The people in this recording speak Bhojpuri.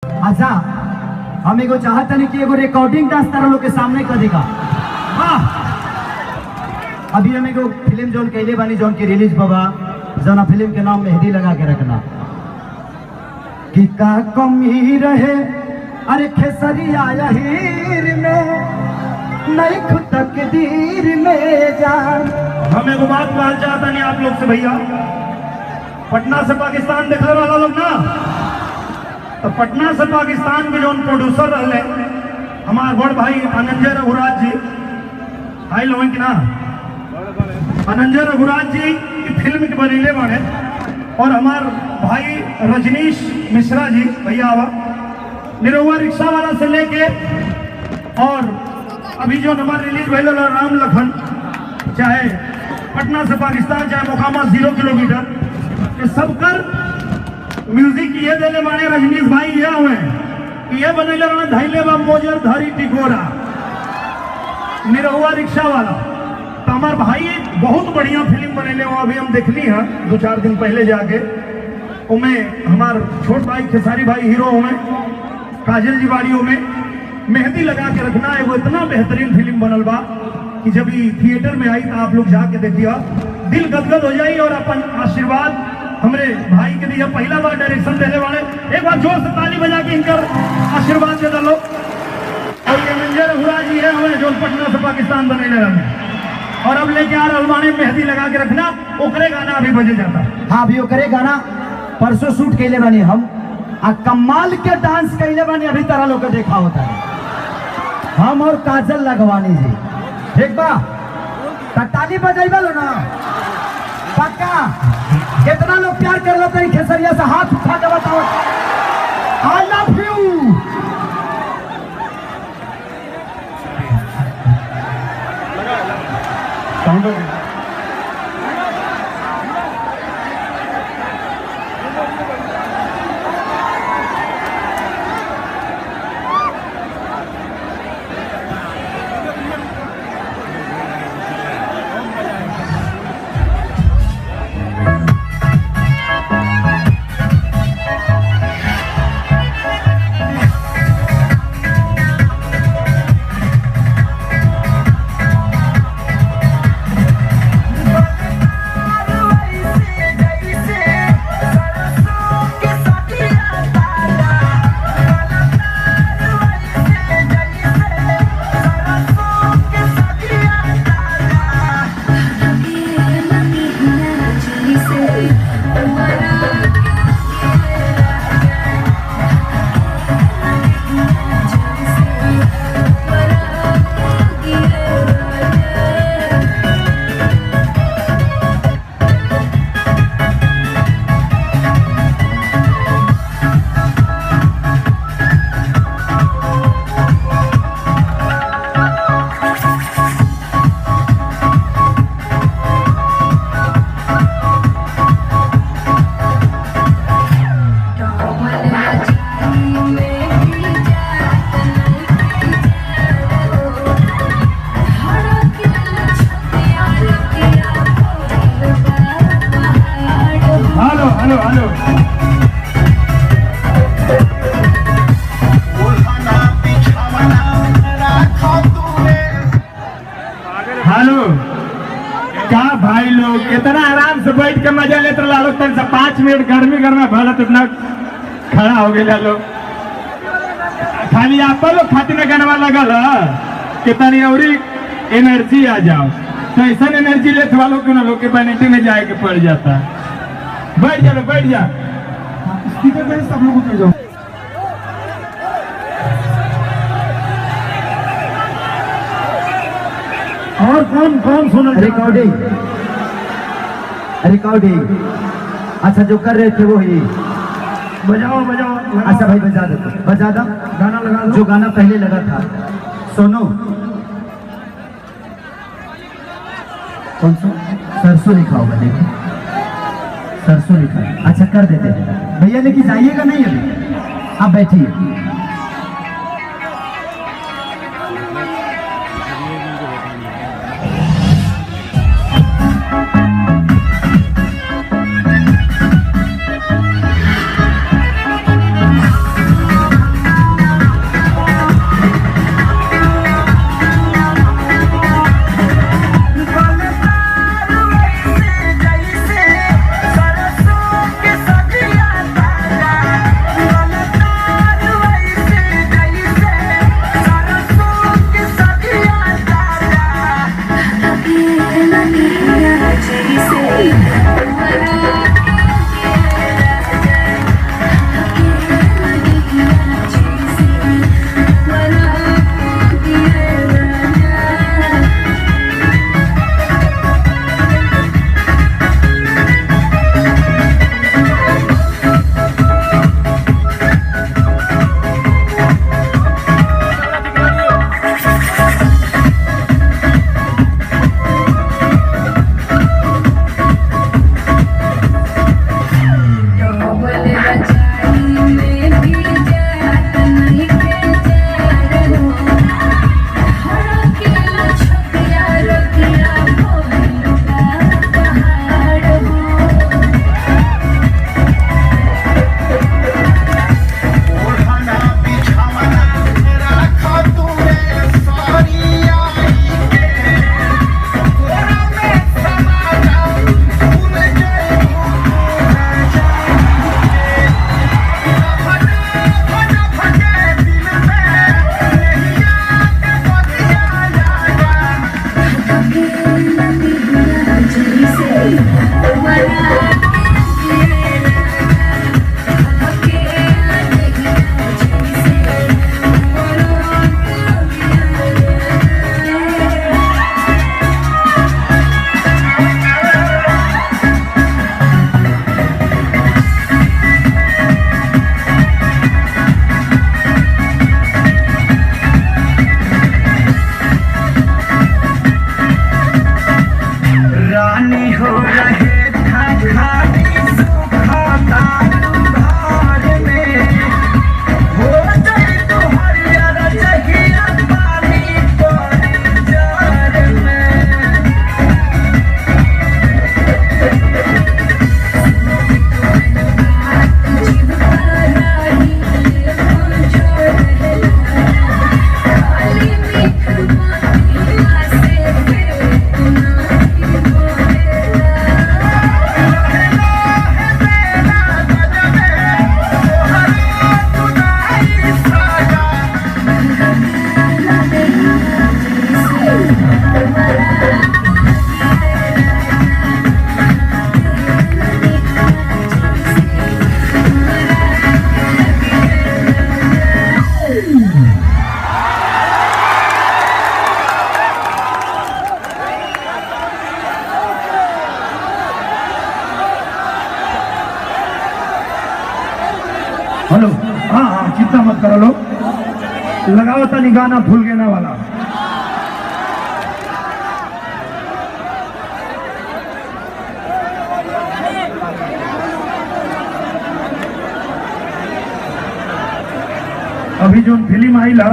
अच्छा हम एगो चाहत नहीं कि एगो रिकॉर्डिंग डांस तारा लोग के सामने कर देगा। अभी हम एगो फिल्म जोन कैले बानी जोन के रिलीज बाबा जना फिल्म के नाम मेहंदी लगा के रखना कि का कमी रहे अरे खेसरिया हीर में नहीं खुद तकदीर में जान। हम एगो बात कहना चाहता नहीं आप लोग से भैया, पटना से पाकिस्तान देखने वाला लोग ना, तो पटना से पाकिस्तान के जो प्रोड्यूसर रहे हमारे बड़ भाई अनंजय रघुराज जी, भाई लोगन की ना अनंजय रघुराज जी की फिल्म के बनेले बने, और हमार भाई रजनीश मिश्रा जी भैया आवा निरहुआ रिक्शा वाला से लेके और अभी जो हमारे रिलीज भैल राम लखन, चाहे पटना से पाकिस्तान चाहे मोकामा 0 किलोमीटर, ये सब कर म्यूजिक ये देने वाले रजनीश भाई ये हुए ये बनेले धैले बा मोजर धरी टिकोरा निरहुआ रिक्शा वाला। तो हमारे भाई बहुत बढ़िया फिल्म बनेले वो अभी हम देखली है 2-4 दिन पहले जाके, उमें हमार छोट भाई खेसारी भाई हीरो में, काजल जी बाड़ी में मेहंदी लगा के रखना है। वो इतना बेहतरीन फिल्म बनल बा कि जब ये थिएटर में आई तो आप लोग जाके देखिए, दिल गदगद हो जाए। और अपन आशीर्वाद हमरे भाई के दिया, पहला बार डायरेक्शन देने वाले, एक बार जोर से ताली बजा के इनकर आशीर्वाद दे डालो। और ये अनंजय रघुराज जी है हमें जो पटना से पाकिस्तान बने लगे, और अब लेके आ रहे मेहंदी लगा के रखना, ओकरे गाना अभी बजे जाता। हाँ अभी ओकरे गाना परसों शूट कैले बानी हम, आ कमाल के डांस कैले बानी, अभी तरह लोग देखा होता है हम और काजल लगवानी जी। ठीक बा ताली बजाइबा लो ना पक्का। कितना लोग प्यार कर लो तेरी खेसरिया से हाथ उठा के बताओ आई लव यू। हेलो क्या भाई लोग इतना आराम से बैठ के मजा लेते लालो, 5 मिनट गर्मी गर्मा भला तो इतना खड़ा हो गया लोग। खाली आप लोग खातिर में गाना लगल कितनी और एनर्जी आ जाओ, तो ऐसा एनर्जी लेते वालों को ना लोग के बैनिटी में जाए के पड़ जाता है। बैठ जा बैठ जा, स्पीकर पे सब लोग उतर जाओ। और कौन कौन सुना रिकॉर्डिंग रिकॉर्डिंग अच्छा जो कर रहे थे वो ही बजाओ बजाओ। अच्छा भाई बजा दो गाना लगा दो। जो गाना पहले लगा था सुनो, कौन सा सरसों लिखा होगा, देखो सरसों लिखा है। अच्छा कर देते भैया, लेकिन जाइएगा नहीं अभी, आप बैठिए। हेलो, हाँ हाँ, चिंता मत करो लो, लगाओ तनी गाना भूल गए ना वाला। अभी जो फिल्म आई ला